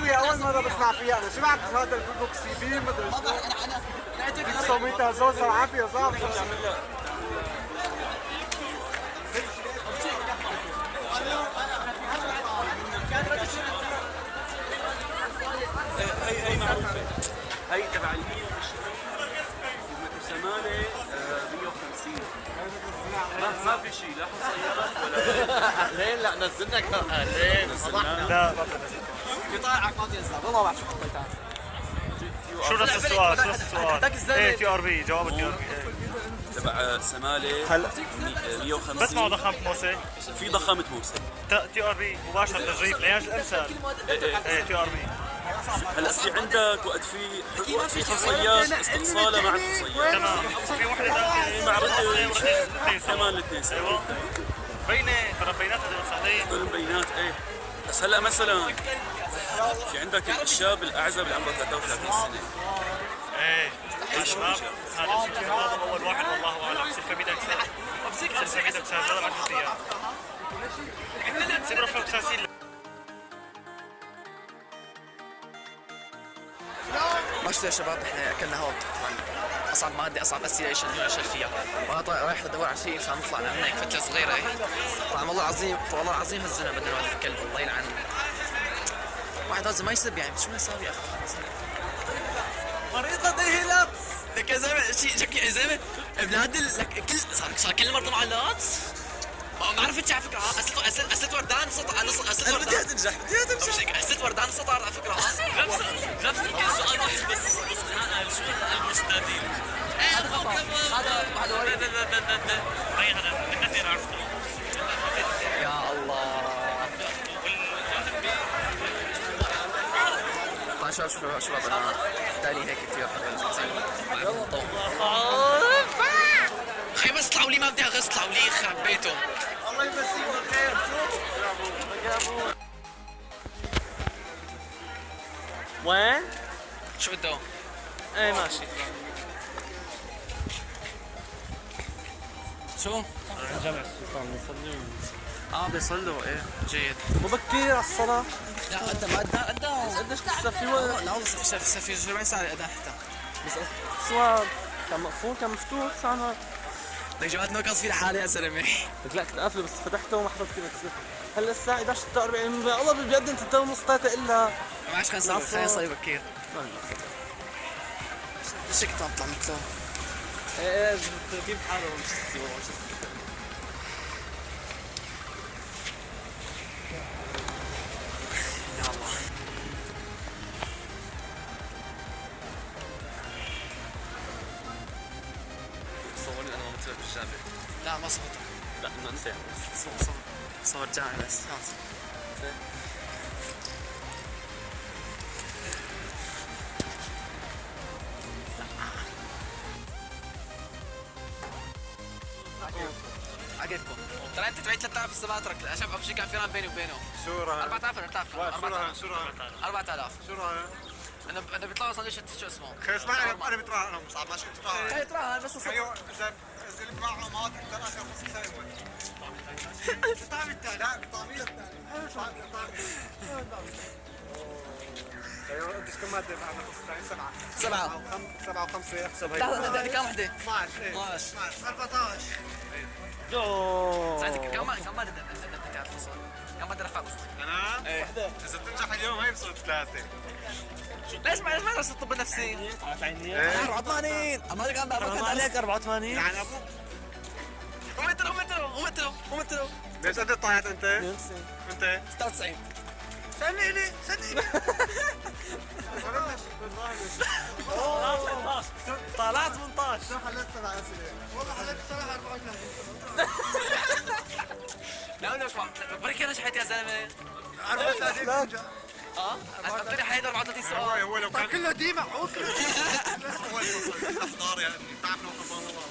فيها اول مره بسمع فيها انا. شو بعرف هذا البروكسيبين مدري شو سويتها زوزة وعافيه صعب. هي معروفه. هي تبع ال 120 سمانه 150. ما في شيء لا حصيرات ولا لين لا نزلنا لين نزلنا. لا قطاعك ما بينزل والله ما بعرف شو حطيتها. شو نفس السؤال؟ شو نفس السؤال؟ ايه تي ار بي، جواب تي ار بي. تبع سماله هلا 150. بس معه ضخامة موسى. في ضخامه موسى. تي ار بي مباشر تجريب ليش الامثال. ايه تي ار بي. هلا في عندك وقت في حصيات استئصالها مع الحصيات. تمام. في وحده داخل مع كمان الاثنين سوا. ايوه بينه ترى بيناتها صحيح. هدول البيانات ايه. بس هلا مثلا في عندك الشاب الاعزب اللي عمره 33 سنه. ايه ايش هو شباب الشاب؟ هذا اول واحد والله اعلم. سلفة بيدك سلفة بيدك سلفة 10 ايام. سيب رفعك ساسين. ما شفتوا يا شباب احنا اكلنا هون اصعب ماده اصعب اسئله ايش فيها. وانا رايح ادور على شيء عشان نطلع من هيك فتره صغيره هيك. طبعا والله العظيم والله العظيم هالزلمه بدنا نودي الكلب الله يلعن. واحد لازم ما يسب يعني شو يساوي يا اخي. مريضة دهلت لك يا زلمه شيء شكلي يا زلمه بلاد لك كل صار كل مرضى معلقات. ما عرفت على فكره اسئله وردان سطر اسئله وردان. بدي تنجح اسئله وردان سطر على فكره. نفس كل سؤال واحد بس شو المستدير. هذا من كثير عرفته. يا الله. طيب شباب انا تالي هيك كثير اخي بس طلعوا لي ما بدي اغش طلعوا لي يخرب بيتهم. الله يمسيك بالخير. وين؟ شو بده؟ ايه ماشي. شو؟ جامع السلطان بيصلوا. بيصلوا ايه جيد. مبكر على الصلاة. لا قدام قديش لسه في وقت؟ لا والله في 40 ساعة الأذان حتى. بس السؤال كان مقفول كان مفتوح شو عن هيك؟ لك جماعة مركز في لحالي يا زلمة. قلت لك تقفله بس فتحته وما حضرت كذا. هلا الساعة 11:46 والله بجد انت 2:30 3 الا. ما عادش خلينا نصلي بكير. ليش هيك طلع مثله؟ ايه كيف حاله مش هسي والله مش هسي. يا الله. صورني انا ومثلك بالجامع. لا ما صوت. لا انه انت يعني. صور جامع بس. عجبكم. ترى انت تبعت 3000 السباترك عشان اول شيء كان في رهن بيني وبينه. شو رهن؟ 4000 شو رهن؟ 4000 شو رهن؟ انا بيطلعوا سندويشة شو اسمه؟ خي اسمعني انا بتراهن انا مصعب ماشي بتراهن. خي تراهن بس ايوه اذا اللي معه مواد اكثر عشان خص يسوي. الطعم الثاني لا الطعمية الثانية. ايوه قديش كم مادة معنا خص الثاني؟ 7 7 و5 يحسب هيك. لا كم وحدة؟ 12 12 14 جو. ساعتك كم مادة كم مادة رفعت؟ انا؟ ايه اذا بتنجح اليوم هي بصير 3. ليش ما درست الطب النفسي؟ 84 اما كان حرام عليك 84. يعني ابوك ومترو ليش قد طلعت انت؟ انت 96 سني لي طلعت 18. شو حليت 7 اسئله؟ والله حليت صراحه 34. لا انا بركي انا شحيت يا زلمه 34 اعطيني حيد 34 سؤال هو لو كان كله ديما عود كله هو احضار يعني بتعرف لو قبان الله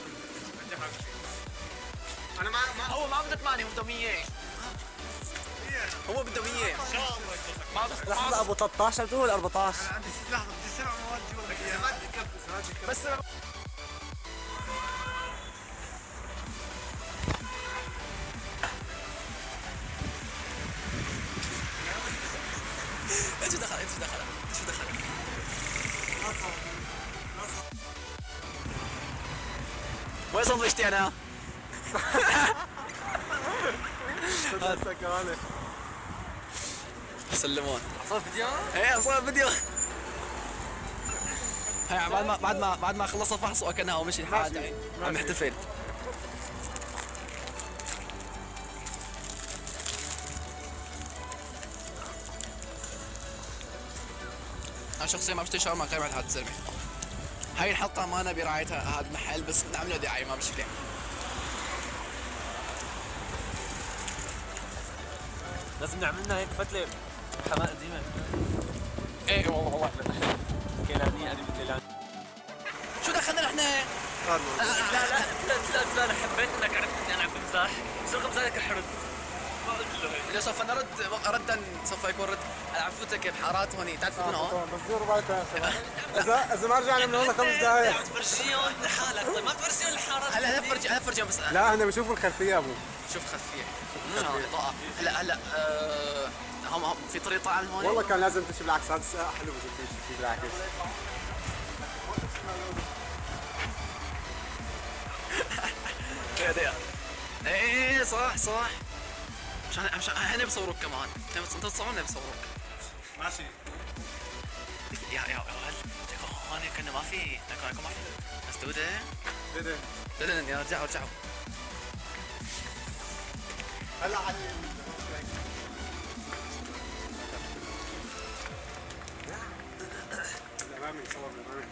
انا ما هو ما بده 8 بده 100 هو بده 100 ما بس لحظة ابو 13 بتقول 14. عندي لحظه بدي 7 مواد جوا لك اياها بس ايش دخل ايش دخل ايش دخل وين سندويشتي انا؟ هسه كمان سلمون صار فيديو؟ ايه صار فيديو هي بعد ما خلص الفحص واكلناها ومشي الحال يعني عم نحتفل انا شخصيا ما بشتري شاورما غير بعد هذا الزلمه هاي الحلقه ما انا براعيتها هذا المحل بس نعمله دعايه ما مشكله لازم نعمل لنا هيك فتله حماة قديمه. ايه والله كيلانيه قديمه كيلانيه. شو دخلنا نحن؟ لا انا حبيت انك عرفت اني انا عم بمزح بس رغم ذلك حرد ما قلت له هيك. اذا سوف نرد ردا سوف يكون رد على عفوتك بحارات هون تعرفوا من هون؟ بس دوروا بالكم يا شباب. اذا ما رجعنا من هون 5 دقائق. عم تفرجيهم لحالك طيب ما تفرجيهم الحارات. هلا فرجيهم بس لا هن بشوفوا الخلفيه ابو. شوف خلفيه اضاءه هلا هم في طريق طالع من هون والله كان لازم تمشي بالعكس هذا الساعه حلو بس تمشي بالعكس. ايه صح عشان هن بصوروك كمان انت بتصورنا بصوروك ماشي. يا ولد هون كنا ما في ما في مسدوده ددن يا رجعوا هلا علي الامامي صور الامامي.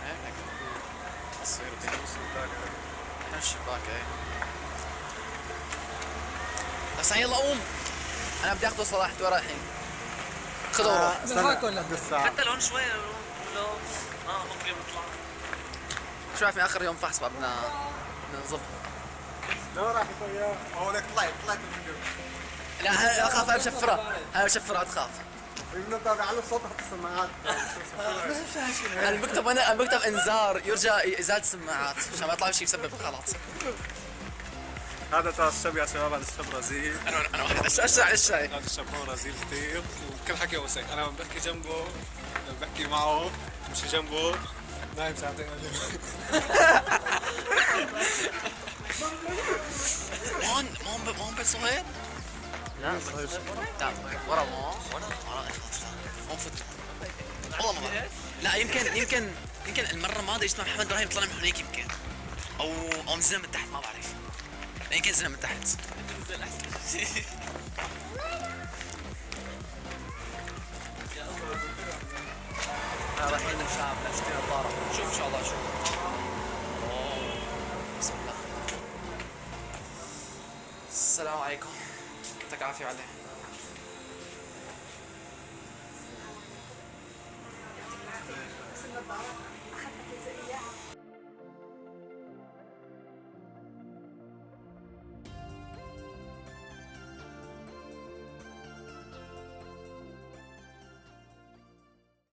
هيك التصوير احنا الشباك ايه بس يلا قوم انا بدي اخذه صلاح وين رايحين؟ خذوا روح استنى حتى لون شوي لو ممكن نطلع. شو عارفين اخر يوم فحص بقى بدنا نظبط لو راح يطير هو لك طلعت الفيديو. لا اخاف انا مشفرة تخاف بنطلع على الصوت حط السماعات. انا بكتب انذار يرجى ازاله السماعات عشان ما يطلع شيء يسبب غلط هذا ترى الشاب يا شباب هذا الشاب رزيل. انا واخذ الشاي هذا الشاب هون رزيل كثير وكل حكي وسك. انا بحكي جنبه بحكي معه مش جنبه نايم ساعتين. هون بيت صهيب؟ لا صهيب لا ورا هون فوت والله ما بعرف. لا يمكن المره الماضيه اجتماع محمد ابراهيم طلع من هناك يمكن او نزل من تحت ما بعرف يمكن نزل من تحت رايحين نشاف نشتري نظاره شوف ان شاء الله شوف بسم الله السلام عليكم يعطيك العافيه عليه